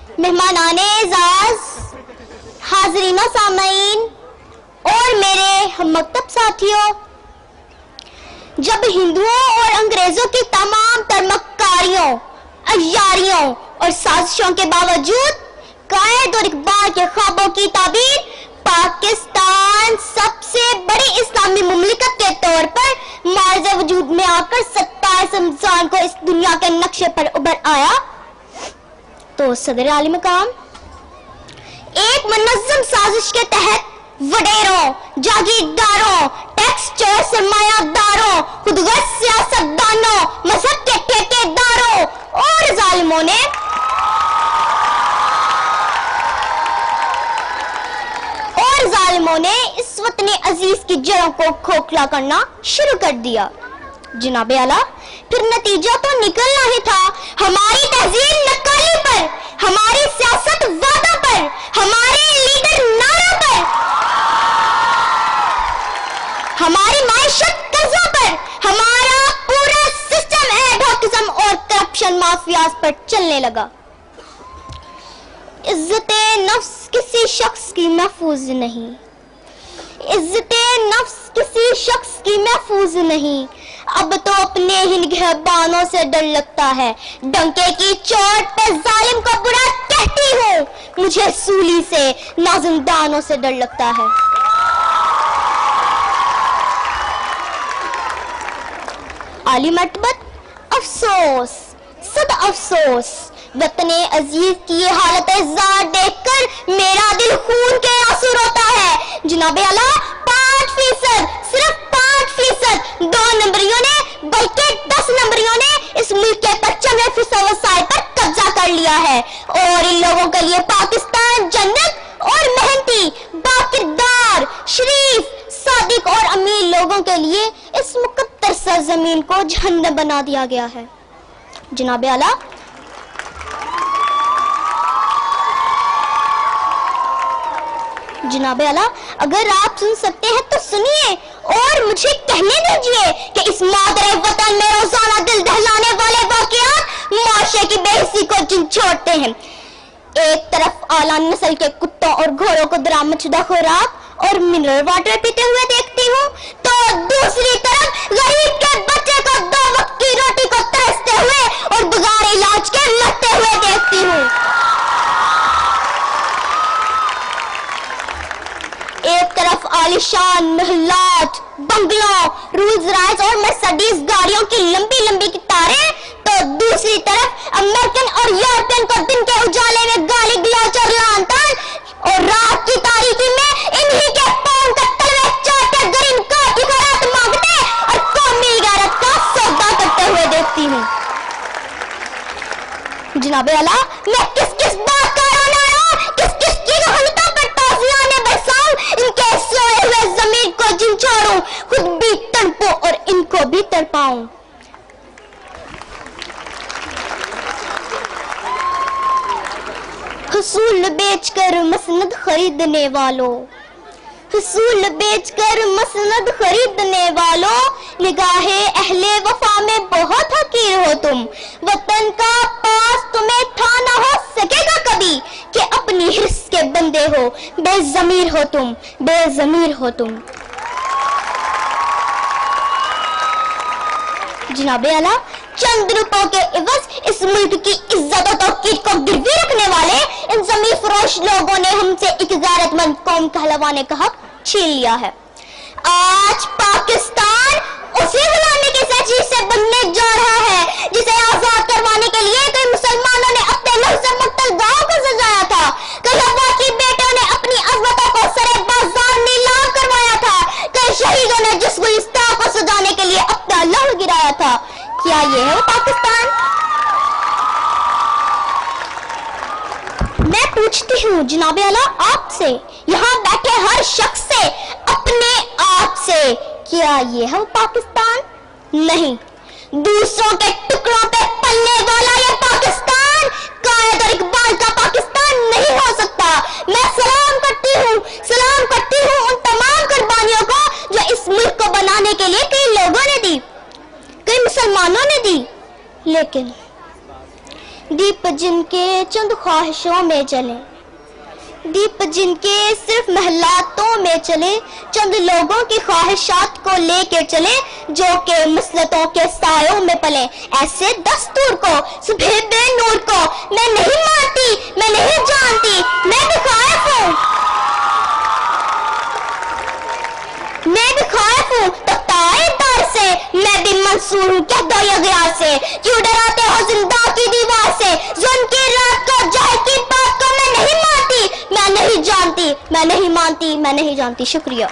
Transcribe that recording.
मेहमानाने एजाज, हाजरीन सामीन और मेरे हम मकतब साथियों, जब हिंदुओं और अंग्रेजों की तमाम तर मक्कारियों, अय्यारियों और साजिशों के बावजूद कायद और इकबाल के ख्वाबों की ताबीर पाकिस्तान सबसे बड़ी इस्लामी मुमलिकत के तौर पर मार्ज़ वजूद में आकर 27 रमज़ान को इस दुनिया के नक्शे पर उभर आया, तो सदर आली मकाम एक मुनज़्ज़म साजिश के तहत वडेरों, जागीरदारों, टैक्स चोर सरमायादारों, खुदगर्ज़ सियासतदानों, मजहब के ठेकेदारों और जालिमों ने इस वतन अजीज की जड़ों को खोखला करना शुरू कर दिया। जनाबे आला, फिर नतीजा तो निकलना ही था। हमारी तहजीब नक्काली पर, हमारी सियासत वादा पर, हमारे लीडर नारा पर, हमारी माइशत कर्जा पर, हमारा पूरा सिस्टम एडहॉकिज्म और करप्शन माफियाज पर चलने लगा। इज्जते नफ्स किसी शख्स की महफूज नहीं, इज्जते नफ्स किसी शख्स की महफूज नहीं। अब तो अपने ही निगहबानों से डर लगता है। डंके की चोट पे जालिम को बुरा कहती हूँ, मुझे सूली से नाज़िमदानों से डर लगता है। आली मर्तबत अफसोस, सद अफसोस, वतने अजीज की ये हालत ज़ार देखकर मेरा दिल खून के आंसू रोता है। जनाबे आला, 5%, सिर्फ 5%, 2 नंबरियों ने बल्कि 10 नंबरियों ने इस मुल्क के 95% वसाइल पर कब्जा कर लिया है, और इन लोगों के लिए पाकिस्तान जन्नत और मेहनती, बाकिरदार, शरीफ, सादिक और अमीर लोगों के लिए इस मुकद्दर सरजमीन को जहन्नम बना दिया गया है। जनाबे आला, जनाबे आला, अगर आप सुन सकते हैं तो सुनिए और मुझे कहने दीजिए कि इस मादरे वतन में रोजाना दिल दहलाने वाले वाकयात माशरे की बेइज्जती को झंझोड़ते हैं। एक तरफ आला नस्ल के कुत्तों और घोड़ों को दरामदशुदा खुराक और मिनरल वाटर पीते हुए देखती हूँ, तो दूसरी तरफ गरीब के बच्चे को 2 वक्त की रोटी को तरसते हुए और बगैर इलाज के मरते हुए देखती हूँ। एक तरफ आलिशान महलात, बंगलों, रोल्स रॉयस और मर्सिडीज गाड़ियों की लंबी लंबी कतारें, तो दूसरी तरफ अमेरिकन और यूरोपियन को दिन के उजाले में गाली गलौज और लानतान, और रात की तारीकी में इन्हीं के पांव का तलवे चाटकर गरीब की खैरात मांगते और कौमी गैरत का सौदा करते हुए देखती हूँ। जनाबे आला, मैं किस किस बात का रोना रो, किस किस की गहनता पर ताज़ियाने बरसाऊं, इनके सोए हुए ज़मीर को झंझोड़ूं, खुद भी तड़पूं और इनको भी तड़पाऊं। हुसूल बेचकर मसनद खरीदने वालों, हुसूल बेचकर मसनद खरीदने वालों, निगाहे अहले वफा में बहुत हकीर हो तुम। वतन का पास तुम्हें था ना हो सकेगा कभी कि अपनी हिर्स के बंदे हो। बेज़मीर हो तुम, बेज़मीर हो तुम। जनाबे आला, चंद रुपयों के इवज इस मुल्क की इज्जत और तौकीर को गिरवी रखने वाले इन ज़मीर फरोश लोगों ने हमसे एक गैरतमंद कौम कहलवाने का हक छीन लिया है। आज पाकिस्तान उसी गुलामी की चीज से बनने जा रहा है जिसे आजाद करवाने के लिए कई मुसलमानों ने अपने लहू से मुक्तल गांव को सजाया था, कई हवा की बेटों ने अपनी अजमतों को सरे बाजार नीलाम करवाया था, कई शहीदों ने जिस गुलिस्तान को सजाने के लिए अपना लहू गिराया था। क्या ये है वो पाकिस्तान? मैं पूछती हूँ जनाबे आला आपसे, यहाँ बैठे हर शख्स से, अपने आप से, क्या ये है वो पाकिस्तान? नहीं, दूसरों के टुकड़ों पे पलने वाला ये पाकिस्तान कायद और इकबाल का पाकिस्तान नहीं हो सकता। मैं सलाम करती हूँ उन तमाम कुर्बानियों को जो इस मुल्क को बनाने के लिए कई लोगों ने दी, कई मुसलमानों ने दी, लेकिन दीप जिनके चंद خواہشوں میں جلیں، دیپ جن کے صرف محلاتوں میں چلے، چند لوگوں کی خواہشات کو لے کے چلے جو کہ مسلطوں کے سایوں میں پلے، ایسے دستور کو صبح بے نور کو میں نہیں مانتی، میں نہیں جانتی، میں بھی خائف ہوں، میں بھی خائف ہوں تختائے دار سے، میں بھی منصور ہوں کہہ دو یہ غیار سے، کیوں ڈراتے ہو زندہ کی دیوار سے، ظلم کی رات کو جہل کی بات کو میں نہیں مانتی، میں نہیں جانتی، میں نہیں مانتی، میں نہیں جانتی۔ شکریہ۔